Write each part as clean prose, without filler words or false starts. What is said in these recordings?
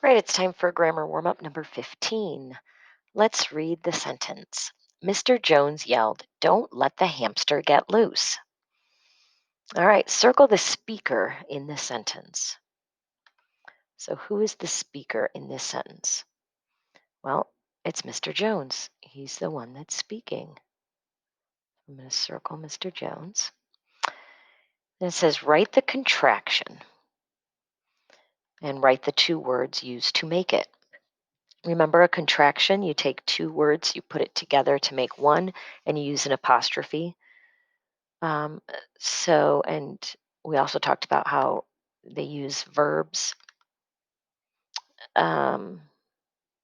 Right, it's time for grammar warm up number 15. Let's read the sentence. Mr. Jones yelled, "Don't let the hamster get loose." All right, circle the speaker in the sentence. So, who is the speaker in this sentence? Well, it's Mr. Jones. He's the one that's speaking. I'm going to circle Mr. Jones. And it says, write the contraction and write the two words used to make it. Remember a contraction? You take two words, you put it together to make one, and you use an apostrophe. Um, and we also talked about how they use verbs um,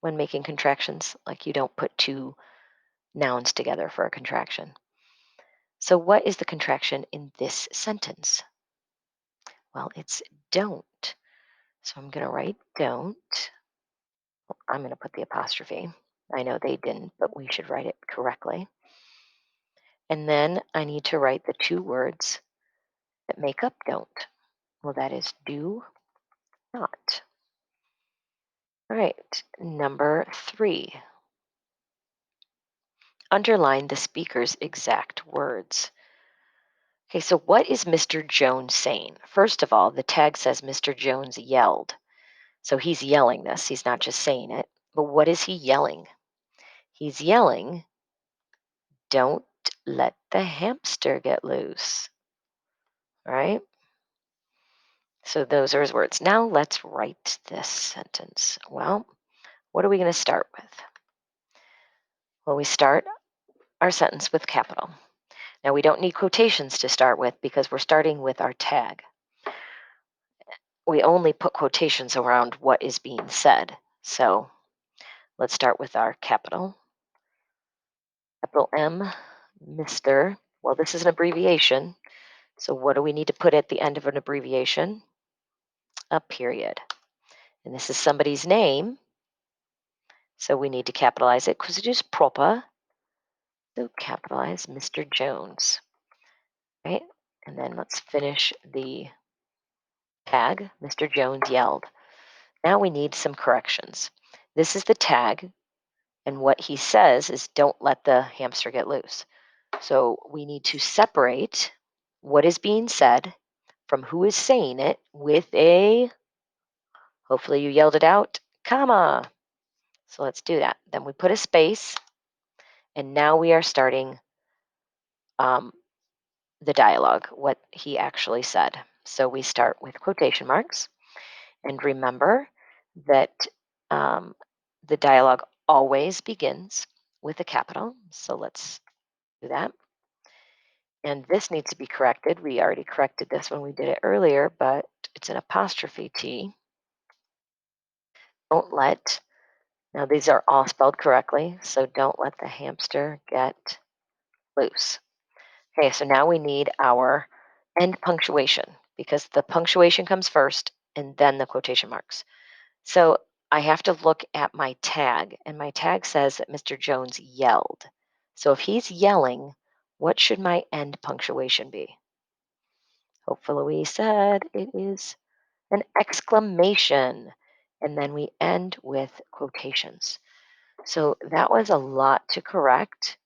when making contractions. Like you don't put two nouns together for a contraction. So, what is the contraction in this sentence? Well, it's don't. So, I'm going to write don't. I'm going to put the apostrophe. I know they didn't, but we should write it correctly. And then I need to write the two words that make up don't. Well, that is do not. All right, number 3. Underline the speaker's exact words. Okay, so what is Mr. Jones saying? First of all, the tag says Mr. Jones yelled. So he's yelling this. He's not just saying it. But what is he yelling? He's yelling, "Don't let the hamster get loose." All right? So those are his words. Now let's write this sentence. Well, what are we going to start with? Well, we start our sentence with capital. Now, we don't need quotations to start with because we're starting with our tag. We only put quotations around what is being said. So let's start with our capital. Capital M, Mr. Well, this is an abbreviation. So what do we need to put at the end of an abbreviation? A period. And this is somebody's name. So we need to capitalize it because it is proper. So capitalize Mr. Jones. Right? And then let's finish the tag. Mr. Jones yelled. Now we need some corrections. This is the tag, and what he says is don't let the hamster get loose. So we need to separate what is being said from who is saying it with a, hopefully you yelled it out, comma. So let's do that. Then we put a space, and now we are starting the dialogue, what he actually said. So we start with quotation marks, and remember that the dialogue always begins with a capital. So let's do that. And this needs to be corrected. We already corrected this when we did it earlier, but it's an apostrophe T. Don't let, now these are all spelled correctly, so don't let the hamster get loose. Okay, so now we need our end punctuation because the punctuation comes first and then the quotation marks. So I have to look at my tag, and my tag says that Mr. Jones yelled. So if he's yelling, what should my end punctuation be? Hopefully, we said it is an exclamation. And then we end with quotations. So that was a lot to correct.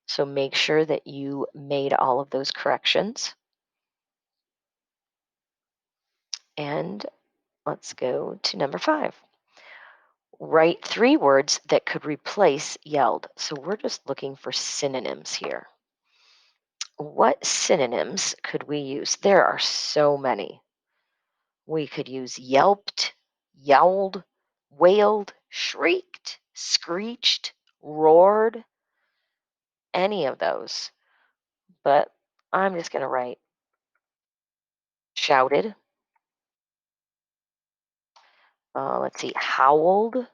So make sure that you made all of those corrections. And let's go to number 5. Write 3 words that could replace yelled. So we're just looking for synonyms here. What synonyms could we use? There are so many. We could use yelped, yowled, wailed, shrieked, screeched, roared, any of those. But I'm just going to write shouted. Let's see, howled.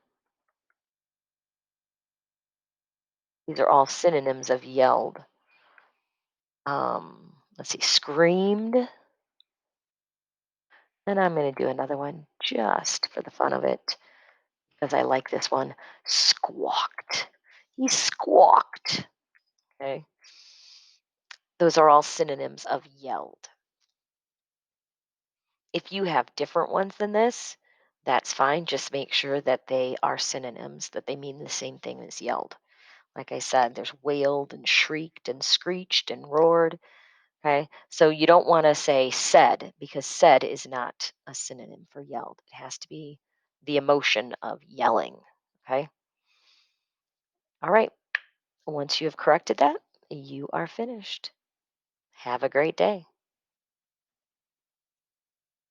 These are all synonyms of yelled. Let's see, screamed. And I'm going to do another one just for the fun of it because I like this one. Squawked. He squawked. Okay. Those are all synonyms of yelled. If you have different ones than this, That's fine. Just make sure that they are synonyms, that they mean the same thing as yelled. Like I said, there's wailed and shrieked and screeched and roared. Okay. So you don't want to say said because said is not a synonym for yelled. It has to be the emotion of yelling. Okay. All right. Once you have corrected that, you are finished. Have a great day.